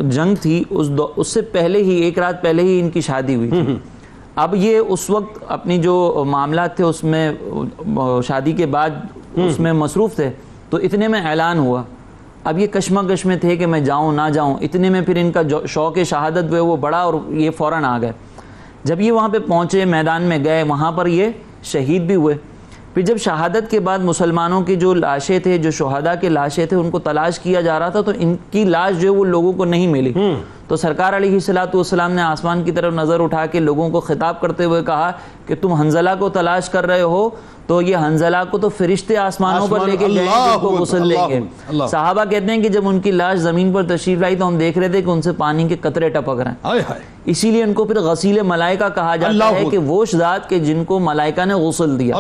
جنگ تھی اس سے پہلے ہی، ایک رات پہلے ہی ان کی شادی ہوئی تھی. اب یہ اس وقت اپنی جو معاملات تھے اس میں شادی کے بعد اس میں مصروف تھے تو اتنے میں اعلان ہوا. اب یہ کشمکش میں تھے کہ میں جاؤں نہ جاؤں، اتنے میں پھر ان کا شوق شہادت جو ہے وہ بڑا اور یہ فوراً آ گئے. جب یہ وہاں پہ پہنچے، میدان میں گئے، وہاں پر یہ شہید بھی ہوئے. پھر جب شہادت کے بعد مسلمانوں کی جو لاشیں تھے، جو شہداء کے لاشیں تھے، ان کو تلاش کیا جا رہا تھا تو ان کی لاش جو ہے وہ لوگوں کو نہیں ملی. تو سرکار علیہ الصلوۃ والسلام نے آسمان کی طرف نظر اٹھا کے لوگوں کو خطاب کرتے ہوئے کہا کہ تم حنظلہ کو تلاش کر رہے ہو تو یہ حنظلہ کو تو فرشتے آسمانوں پر لے کے گئے جن کو غسل لے کے. صحابہ کہتے ہیں کہ جب ان کی لاش زمین پر تشریف لائی تو ہم دیکھ رہے تھے کہ ان سے پانی کے قطرے ٹپک رہے ہیں. اسی لیے ان کو پھر غسیل ملائکہ کہا جاتا ہے کہ وہ ذات کے جن کو ملائکہ نے غسل دیا.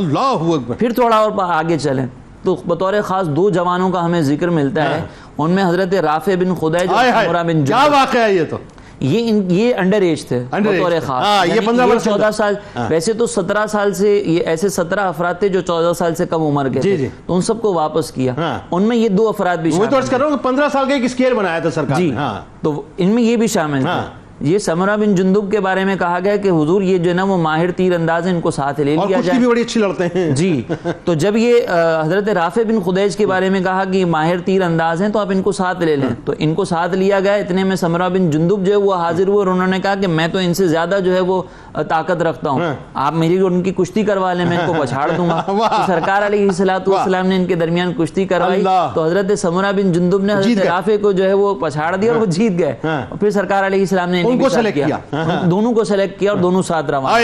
پھر تھوڑا اور آگے چلیں تو بطور خاص 2 جوانوں کا ہمیں ذکر ملتا ہے. ان میں حضرت رافع بن خدیج اور سمرہ بن جندب. کیا واقعہ ہے یہ تو؟ یہ انڈر ایج تھے بطور خاص، یہ 14 سال. ویسے تو 17 سال سے یہ ایسے 17 افراد تھے جو 14 سال سے کم عمر کے تھے تو ان سب کو واپس کیا. ان میں یہ 2 افراد بھی شامل. میں تو عرض کر رہا ہوں 15 سال کا ایک اسکیل بنایا تھا سرکار نے. تو ان میں یہ بھی شامل تھے. یہ سمرہ بن جندب کے بارے میں کہا گیا کہ حضور یہ جو ہے نا وہ ماہر تیر انداز ہیں، ان کو ساتھ لے لیا جائے. بھی بڑی اچھی لڑتے ہیں. جی تو جب یہ حضرت رافع بن خدیج کے بارے میں کہا کہ یہ ماہر تیر انداز ہیں تو آپ ان کو ساتھ لے لیں، تو ان کو ساتھ لیا گیا. اتنے میں سمرہ بن جندب جو ہے وہ حاضر ہوئے اور انہوں نے کہا کہ میں تو ان سے زیادہ جو ہے وہ طاقت رکھتا ہوں، آپ میری ان کی کشتی کروا لیں، میں ان کو پچھاڑ دوں گا. تو سرکار علیہ الصلوۃ والسلام نے ان کے درمیان کشتی کروائی تو حضرت سمرہ بن جندب نے حضرت رافع کو جو ہے وہ پچھاڑ دیا اور وہ جیت گئے. اور پھر سرکار علیہ السلام نے ان کو سلیکٹ کیا، دونوں کو سلیکٹ کیا اور دونوں ساتھ روانہ.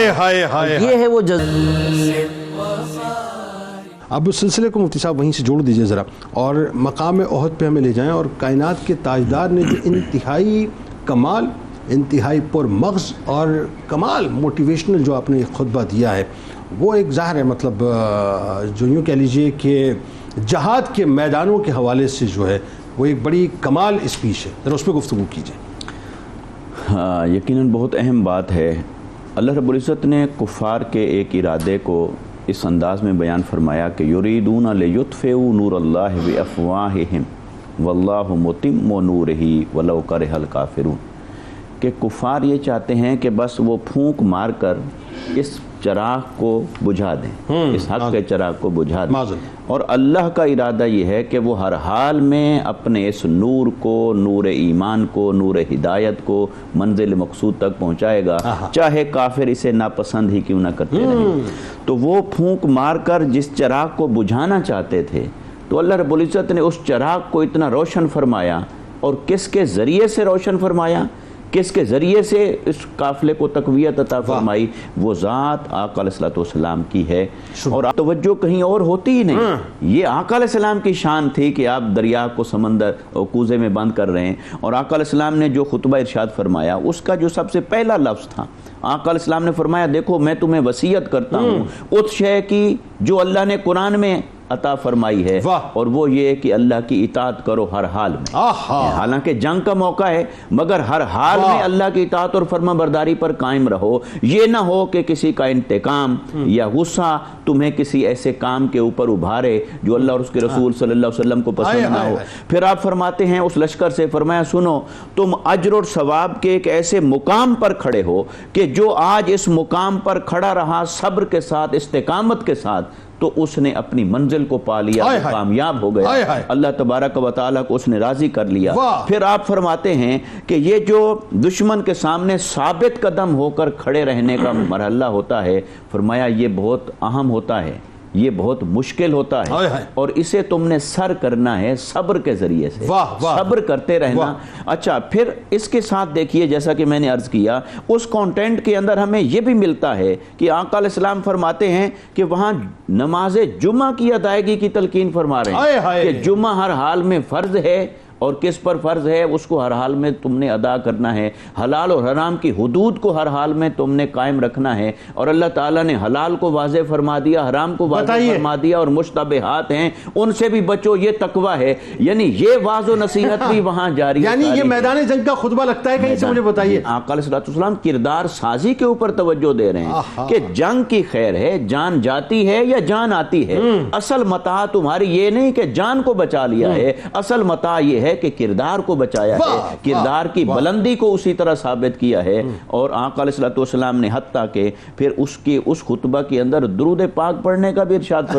یہ ہے وہ اب اس سلسلے کو مفتی صاحب وہیں سے جوڑ دیجئے ذرا اور مقام احد پہ ہمیں لے جائیں. اور کائنات کے تاجدار نے جو انتہائی کمال، انتہائی پر مغز اور کمال موٹیویشنل جو آپ نے خطبہ دیا ہے وہ ایک ظاہر ہے مطلب جو یوں کہہ لیجئے کہ جہاد کے میدانوں کے حوالے سے جو ہے وہ ایک بڑی کمال اسپیچ ہے. ذرا اس پہ گفتگو کیجئے. ہاں یقیناً بہت اہم بات ہے. اللہ رب العزت نے کفار کے ایک ارادے کو اس انداز میں بیان فرمایا کہ یریدون لیطفئوا نور اللہ بافواہہم واللہ متم نورہ ولو کرہ الکافرون، کہ کفار یہ چاہتے ہیں کہ بس وہ پھونک مار کر اس چراغ کو بجھا دیں، اس حق کے چراغ کو بجھا دیں، معذر۔ اور اللہ کا ارادہ یہ ہے کہ وہ ہر حال میں اپنے اس نور کو، نور ایمان کو، نور ہدایت کو منزل مقصود تک پہنچائے گا، چاہے کافر اسے ناپسند ہی کیوں نہ کرتے رہیں۔ تو وہ پھونک مار کر جس چراغ کو بجھانا چاہتے تھے، تو اللہ رب العزت نے اس چراغ کو اتنا روشن فرمایا، اور کس کے ذریعے سے روشن فرمایا، کس کے ذریعے سے اس قافلے کو تقویت عطا فرمائی؟ وہ ذات آقا علیہ السلام کی ہے، اور توجہ کہیں اور ہوتی ہی نہیں۔ یہ آقا علیہ السلام کی شان تھی کہ آپ دریا کو سمندر اور کوزے میں بند کر رہے ہیں، اور آقا علیہ السلام نے جو خطبہ ارشاد فرمایا اس کا جو سب سے پہلا لفظ تھا، آقا علیہ السلام نے فرمایا دیکھو میں تمہیں وصیت کرتا ہوں اس شے کی جو اللہ نے قرآن میں عطا فرمائی ہے، اور وہ یہ کہ اللہ کی اطاعت کرو ہر حال میں۔ حالانکہ جنگ کا موقع ہے، مگر ہر حال میں اللہ کی اطاعت اور فرما برداری پر قائم رہو۔ یہ نہ ہو کہ کسی کا انتقام یا غصہ تمہیں کسی ایسے کام کے اوپر ابھارے جو اللہ اور اس کے رسول صلی اللہ علیہ وسلم کو پسند نہ ہو۔ پھر آپ فرماتے ہیں اس لشکر سے، فرمایا سنو تم اجر اور ثواب کے ایک ایسے مقام پر کھڑے ہو کہ جو آج اس مقام پر کھڑا رہا صبر کے ساتھ، استقامت کے ساتھ، تو اس نے اپنی منزل کو پا لیا، کامیاب ہو گیا، اللہ تبارک و تعالیٰ کو اس نے راضی کر لیا۔ پھر آپ فرماتے ہیں کہ یہ جو دشمن کے سامنے ثابت قدم ہو کر کھڑے رہنے کا مرحلہ ہوتا ہے، فرمایا یہ بہت اہم ہوتا ہے، یہ بہت مشکل ہوتا ہے، اور اسے تم نے سر کرنا ہے صبر کے ذریعے سے، صبر کرتے رہنا۔ اچھا پھر اس کے ساتھ دیکھیے، جیسا کہ میں نے عرض کیا، اس کانٹینٹ کے اندر ہمیں یہ بھی ملتا ہے کہ آقا علیہ السلام فرماتے ہیں کہ وہاں نماز جمعہ کی ادائیگی کی تلقین فرما رہے ہیں کہ جمعہ ہر حال میں فرض ہے، اور کس پر فرض ہے اس کو ہر حال میں تم نے ادا کرنا ہے، حلال اور حرام کی حدود کو ہر حال میں تم نے قائم رکھنا ہے، اور اللہ تعالیٰ نے حلال کو واضح فرما دیا، حرام کو واضح فرما دیا، اور مشتبہات ہیں ان سے بھی بچو، یہ تقویٰ ہے۔ یعنی یہ واضح و نصیحت بھی وہاں جاری ہے۔ یعنی یہ میدان جنگ کا خطبہ لگتا ہے کہیں سے؟ مجھے بتائیے، آقا علیہ السلام کردار سازی کے اوپر توجہ دے رہے ہیں کہ جنگ کی خیر ہے، جان جاتی ہے یا جان آتی ہے، اصل متاع تمہاری یہ نہیں کہ جان کو بچا لیا ہے، اصل متاع یہ ہے کہ کردار کو بچایا ہے، کردار کی بلندی کو اسی طرح ثابت کیا ہے۔ اور آقا علیہ السلام نے حتیٰ کہ پھر اس خطبہ کے اندر درود پاک پڑھنے کا بھی ارشاد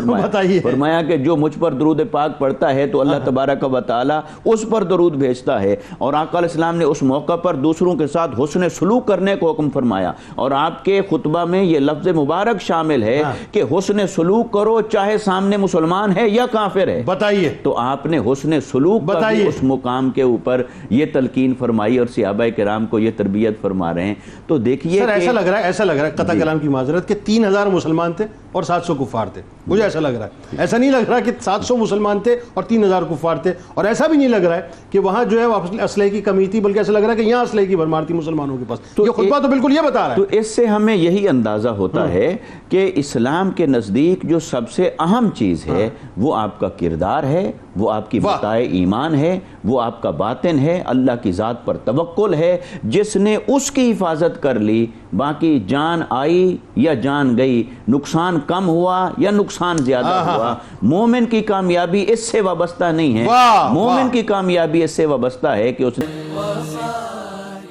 فرمایا کہ جو مجھ پر درود پاک پڑھتا ہے تو اللہ تبارک و تعالی اس پر درود بھیجتا ہے۔ اور آقا علیہ السلام نے اس موقع پر دوسروں کے ساتھ حسن سلوک کرنے کو حکم فرمایا، اور آپ کے خطبہ میں یہ لفظ مبارک شامل ہے کہ حسن سلوک کرو چاہے سامنے مسلمان ہے یا کافر ہے۔ بتائیے، تو آپ نے حسن سلوک کا بھی اس مقام کے اوپر یہ تلقین فرمائی، اور صحابہ کرام کو یہ تربیت فرما رہے ہیں۔ تو دیکھیے سر ایسا لگ رہا ہے قطع کلام کی معذرت کہ 3000 مسلمان تھے اور 700 کفار تھے، مجھے ایسا لگ رہا ہے۔ ایسا نہیں لگ رہا کہ 700 مسلمان تھے اور 3000 کفار تھے، اور ایسا بھی نہیں لگ رہا ہے کہ وہاں جو ہے اسلحے کی کمی تھی، بلکہ ایسا لگ رہا ہے کہ یہاں اسلحے کی بھرمار تھی مسلمانوں کے پاس۔ یہ خطبہ تو بالکل یہ بتا رہا ہے۔ تو اس سے ہمیں یہی اندازہ ہوتا ہے کہ اسلام کے نزدیک جو سب سے اہم چیز ہے وہ آپ کا کردار ہے، وہ آپ کی متاع ایمان ہے، وہ آپ کا باطن ہے، اللہ کی ذات پر توکل ہے۔ جس نے اس کی حفاظت کر لی، باقی جان آئی یا جان گئی، نقصان کم ہوا یا نقصان زیادہ ہوا، مومن کی کامیابی اس سے وابستہ نہیں ہے۔ مومن کی کامیابی اس سے وابستہ ہے کہ اس نے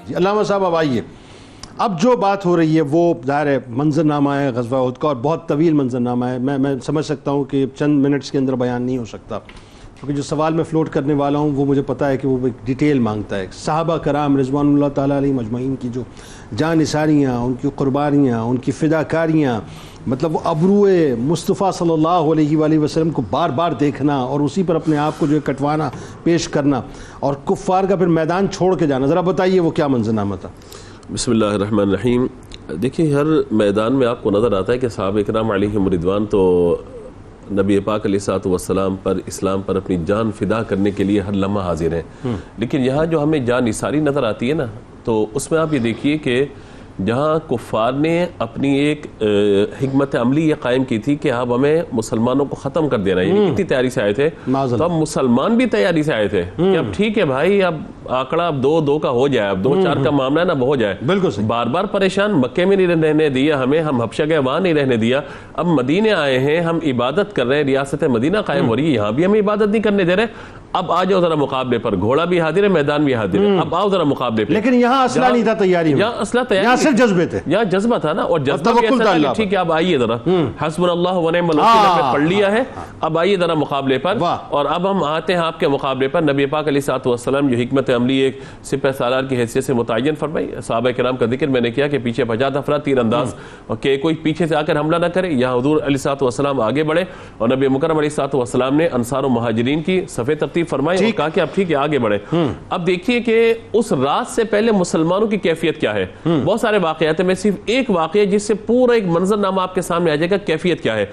علامہ صاحب اب آئیے، اب جو بات ہو رہی ہے وہ ظاہر ہے منظرنامہ ہے غزوہ احد کا، اور بہت طویل منظرنامہ ہے۔ میں سمجھ سکتا ہوں کہ چند منٹس کے اندر بیان نہیں ہو سکتا، کیونکہ جو سوال میں فلوٹ کرنے والا ہوں وہ مجھے پتا ہے کہ وہ ایک ڈیٹیل مانگتا ہے۔ صحابہ کرام رضوان اللہ تعالیٰ علیہ مجمعین کی جو جان نثاریاں، ان کی قربانیاں، ان کی فداکاریاں، مطلب وہ ابروئے مصطفیٰ صلی اللہ علیہ وآلہ وسلم کو بار بار دیکھنا اور اسی پر اپنے آپ کو جو ہے کٹوانا، پیش کرنا، اور کفار کا پھر میدان چھوڑ کے جانا، ذرا بتائیے وہ کیا منظرنامہ تھا؟ بسم اللہ الرحمن الرحیم۔ دیکھیے ہر میدان میں آپ کو نظر آتا ہے کہ صحابہ کرام علیہم رضوان تو نبی پاک علیہ الصلوۃ والسلام پر، اسلام پر اپنی جان فدا کرنے کے لیے ہر لمحہ حاضر ہیں، لیکن یہاں جو ہمیں جان نثاری نظر آتی ہے نا، تو اس میں آپ یہ دیکھیے کہ جہاں کفار نے اپنی ایک حکمت عملی یہ قائم کی تھی کہ اب ہمیں مسلمانوں کو ختم کر دینا ہے، یعنی کتنی تیاری سے آئے تھے، تو اب مسلمان بھی تیاری سے آئے تھے کہ اب ٹھیک ہے بھائی، اب آنکڑا اب 2-2 کا ہو جائے، اب 2-4 کا معاملہ ہے نا، اب ہو جائے۔ بالکل بار بار پریشان، مکے میں نہیں رہنے دیا ہمیں، ہم حبشہ گئے وہاں نہیں رہنے دیا، اب مدینے آئے ہیں، ہم عبادت کر رہے ہیں، ریاست مدینہ قائم ہو رہی ہے، یہاں بھی ہم عبادت نہیں کرنے دے رہے، اب آ جاؤ ذرا مقابلے پر، گھوڑا بھی حاضر ہے، میدان بھی حاضر ہے، اب آؤ ذرا مقابلے پہ. لیکن یہاں اسلحہ نہیں تھا تیاری میں، یہاں اسلحہ تیاری، یہاں صرف جذبے تھے، یہاں جذبہ تھا نا. اور جذبہ بھی ایسا تھا کہ ٹھیک ہے اب آئیے ذرا، حسبنا اللہ ونعم الوکیل ہم نے پڑھ لیا ہے، اب آئیے ذرا مقابلے پر. اور اب ہم آتے ہیں آپ کے مقابلے پر. نبی پاک علیہ الصلوۃ والسلام جو حکمت عملی ایک سپہ سالار کی حیثیت سے متعین فرمائی. صحابہ کرام کا ذکر میں نے کیا کہ پیچھے 50 افراد تیر انداز، اور کہ کوئی پیچھے سے آ کر حملہ نہ کرے. یہاں حضور علیہ الصلوۃ والسلام آگے بڑھے اور نبی مکرم علیہ الصلوۃ والسلام نے انصار و مہاجرین کی صفیں ترتیب فرمائی اور کہا کہ اب ٹھیک ہے آگے بڑھے. اب دیکھیے کہ اس رات سے پہلے مسلمانوں کی کیفیت کیا ہے. بہت سارے واقعات ہیں، میں صرف ایک واقعہ جس سے پورا ایک منظر نامہ آپ کے سامنے آ جائے گا کیفیت کیا ہے.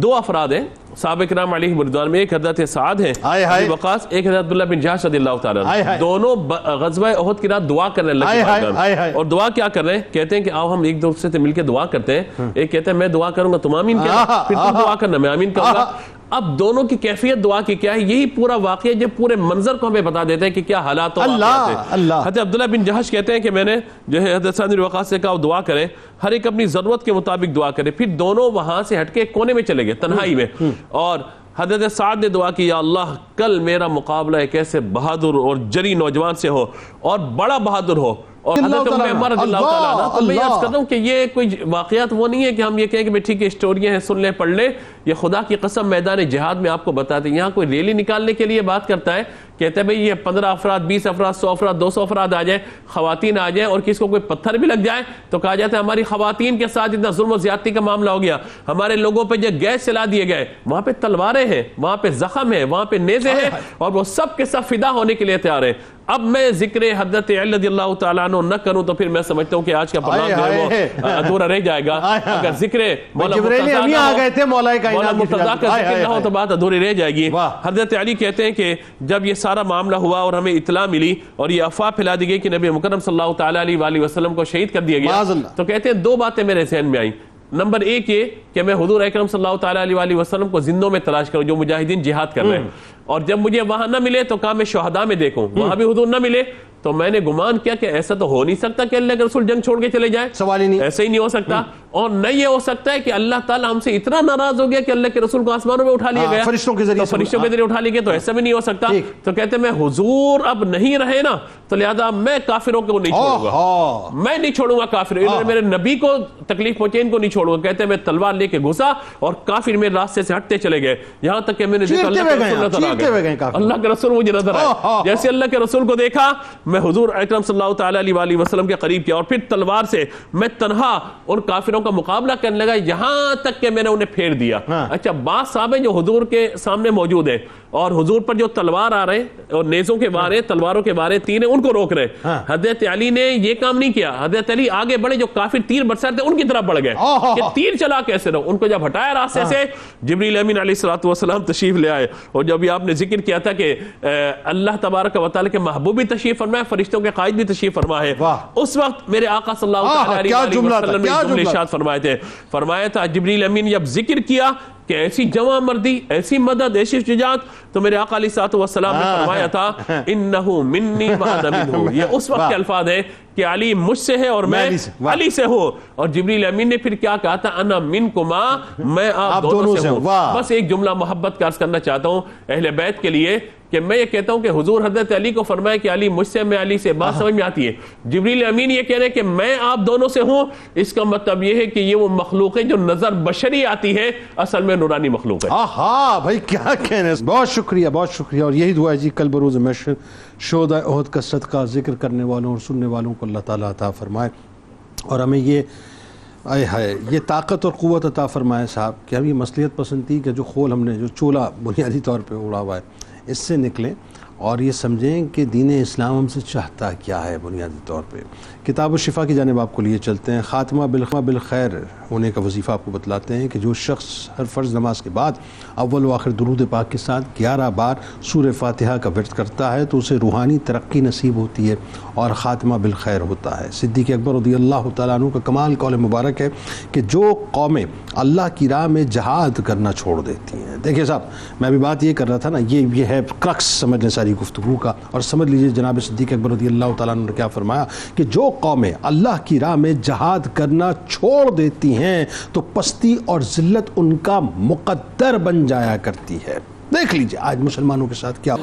2 افراد ہیں صحابہ کرام علیہم رضوان میں، ایک حضرت سعد ہیں ابی وقاص، ایک حضرت عبداللہ بن جحش رضی اللہ تعالیٰ عنہ. دونوں غزوہ احد کی رات دعا کرنے لگے. اور دعا کیا کر رہے ہیں؟ کہتے ہیں کہ آؤ ہم ایک دوسرے سے مل کے دعا کرتے ہیں. ایک کہتے ہیں میں دعا کروں گا تم آمین کہنا، پھر تم دعا کرنا میں آمین کہوں گا. اب دونوں کی کیفیت دعا کی کیا ہے، یہی پورا واقعہ جو پورے منظر کو ہمیں بتا دیتے ہیں کہ کیا حالات. حضرت عبداللہ بن جحش کہتے ہیں کہ میں نے جو ہے حضرت سعد بن وقاص سے کہا وہ دعا کریں، ہر ایک اپنی ضرورت کے مطابق دعا کرے. پھر دونوں وہاں سے ہٹ کے کونے میں چلے گئے تنہائی میں، اور حضرت سعد نے دعا کی یا اللہ کل میرا مقابلہ ایک ایسے بہادر اور جری نوجوان سے ہو اور بڑا بہادر ہو. اور حضرت عمر رضی اللہ تعالیٰ عنہ، تو میں یہ عرض کرتا ہوں کہ یہ کوئی واقعات وہ نہیں ہے کہ ہم یہ کہیں کہ ٹھیک ہے اسٹوریاں ہیں سن لیں پڑھ لیں. یہ خدا کی قسم میدان جہاد میں آپ کو بتاتے ہیں. یہاں کوئی ریلی نکالنے کے لیے بات کرتا ہے، کہتے ہیں بھئی یہ 15 افراد 20 افراد 100 افراد 200 افراد آ جائیں، خواتین آ جائیں، اور کس کو کوئی پتھر بھی لگ جائے تو کہا جاتا ہے ہماری خواتین کے ساتھ اتنا ظلم و زیادتی کا معاملہ ہو گیا، ہمارے لوگوں پہ جو گیس چلا دیے گئے. وہاں پہ تلواریں ہیں، وہاں پہ زخم ہیں، وہاں پہ نیزے ہیں، اور وہ سب کے سب فدا ہونے کے لیے تیار ہیں. اب میں ذکر حضرت علی رضی اللہ تعالیٰ عنہ نہ کروں تو پھر میں سمجھتا ہوں کہ آج کا پروگرام جو ہے وہ ادھورا رہ جائے گا. اگر ذکر مولا مرتضیٰ کا ذکر نہ ہو تو بات ادھوری رہ جائے گی. حضرت علی کہتے ہیں کہ جب یہ سارا معاملہ ہوا اور ہمیں اطلاع ملی اور یہ افواہ پھیلا دی گئی کہ نبی مکرم صلی اللہ تعالیٰ علیہ وآلہ وسلم کو شہید کر دیا گیا، تو کہتے ہیں 2 باتیں میرے ذہن میں آئیں. نمبر 1 یہ کہ میں حضور اکرم صلی اللہ تعالیٰ علیہ وآلہ وسلم کو زندوں میں تلاش کروں جو مجاہدین جہاد کر رہے ہیں، اور جب مجھے وہاں نہ ملے تو کہا میں شہداء میں دیکھوں. وہاں بھی حضور نہ ملے تو میں نے گمان کیا کہ ایسا تو ہو نہیں سکتا کہ اللہ کے رسول جنگ چھوڑ کے چلے جائے، سوال ہی نہیں، ایسا ہی نہیں ہو سکتا. اور نہ یہ ہو سکتا ہے کہ اللہ تعالیٰ ہم سے اتنا ناراض ہو گیا کہ اللہ کے رسول کو آسمانوں میں اٹھا لیا گیا، فرشتوں کے ذریعے اٹھا لیا گیا، تو ایسا بھی نہیں ہو سکتا. تو کہتے ہیں میں حضور اب نہیں رہے نا تو لہذا میں کافروں کو نہیں چھوڑوں گا، میں نہیں چھوڑوں گا کافر، انہوں نے میرے نبی کو تکلیف پہنچے ان کو نہیں چھوڑوں گا. کہتے ہیں میں تلوار لے کے گھسا اور کافر میرے راستے سے ہٹتے چلے گئے، یہاں تک کہ میں نے دیکھا اللہ کے رسول نظر آ گئے، اللہ کے رسول مجھے نظر آئے. جیسے اللہ کے رسول کو دیکھا میں حضور اکرم صلی اللہ تعالیٰ علیہ وآلہ وسلم کے قریب کیا، اور پھر تلوار سے میں تنہا ان کافروں کا مقابلہ کرنے لگا یہاں تک کہ میں نے انہیں پھیر دیا. اچھا بعض صحابہ جو حضور کے سامنے موجود ہیں اور حضور پر جو تلوار آ رہے ہیں اور نیزوں کے وار ہیں، تلواروں کے وار ہیں، تیر ہیں، ان کو روک رہے. حضرت علی نے یہ کام نہیں کیا. حضرت علی آگے بڑھے، جو کافر تیر برسا رہے تھے ان کی طرف بڑھ گئے کہ تیر چلا کیسے رہو. ان کو جب ہٹایا راستے سے جبریل امین علیہ الصلوۃ والسلام تشریف لے آئے. اور جب یہ آپ نے ذکر کیا تھا کہ اللہ تبارک و تعالی کے محبوب بھی تشریف فرمائے، فرشتوں کے قائد بھی تشریف فرمائے، اس وقت میرے آقا صلی اللہ علیہ وسلم نے جملے ارشاد فرمائے تھے. فرمایا تھا جبریل امین جب ذکر کیا کہ ایسی جواں مردی، ایسی مدد، ایسی شجاعت، تو میرے آقا علیہ الصلوۃ والسلام نے فرمایا تھا انہو منی وَأَنَا مِنْهُ. یہ اس وقت کے الفاظ ہیں کہ علی مجھ سے ہے اور میں علی سے ہوں. اور جبریل امین نے پھر کیا کہا تھا انا منکما، میں آپ دونوں سے ہوں. بس ایک جملہ محبت کا عرض کرنا چاہتا ہوں اہل بیت کے لیے کہ میں یہ کہتا ہوں کہ حضور حضرت علی کو فرمایا کہ علی مجھ سے میں علی سے، بات سمجھ میں آتی ہے. جبریل امین یہ کہہ رہے ہیں کہ میں آپ دونوں سے ہوں، اس کا مطلب یہ ہے کہ یہ وہ مخلوق ہے جو نظر بشری آتی ہے، اصل میں نورانی مخلوق ہے. ہاں بھائی کیا کہنے. بہت شکریہ، بہت شکریہ. اور یہی دعا ہے جی کل بروز محشر شہداء احد کا صدقہ ذکر کرنے والوں اور سننے والوں کو اللہ تعالیٰ عطا فرمائے، اور ہمیں یہ یہ طاقت اور قوت عطا فرمائے صاحب کہ ہم یہ مصلحت پسندی کا جو خول ہم نے جو چولہا بنیادی طور پہ اڑا ہوا ہے اس سے نکلیں اور یہ سمجھیں کہ دین اسلام ہم سے چاہتا کیا ہے. بنیادی طور پہ کتاب الشفا کی جانب آپ کو لیے چلتے ہیں. خاتمہ بالخیر ہونے کا وظیفہ آپ کو بتلاتے ہیں کہ جو شخص ہر فرض نماز کے بعد اول و آخر درود پاک کے ساتھ 11 بار سورہ فاتحہ کا ورد کرتا ہے تو اسے روحانی ترقی نصیب ہوتی ہے اور خاتمہ بالخیر ہوتا ہے. صدیق اکبر رضی اللہ تعالیٰ عنہ کا کمال قول مبارک ہے کہ جو قومیں اللہ کی راہ میں جہاد کرنا چھوڑ دیتی ہیں. دیکھیے صاحب میں ابھی بات یہ کر رہا تھا نا، یہ ہے کرکس سمجھ لیں ساری گفتگو کا، اور سمجھ لیجئے جناب صدیق اکبر رضی اللہ تعالیٰ عنہ نے کیا فرمایا کہ جو قومیں اللہ کی راہ میں جہاد کرنا چھوڑ دیتی ہیں تو پستی اور ذلت ان کا مقدر بن جایا کرتی ہے. دیکھ لیجئے آج مسلمانوں کے ساتھ کیا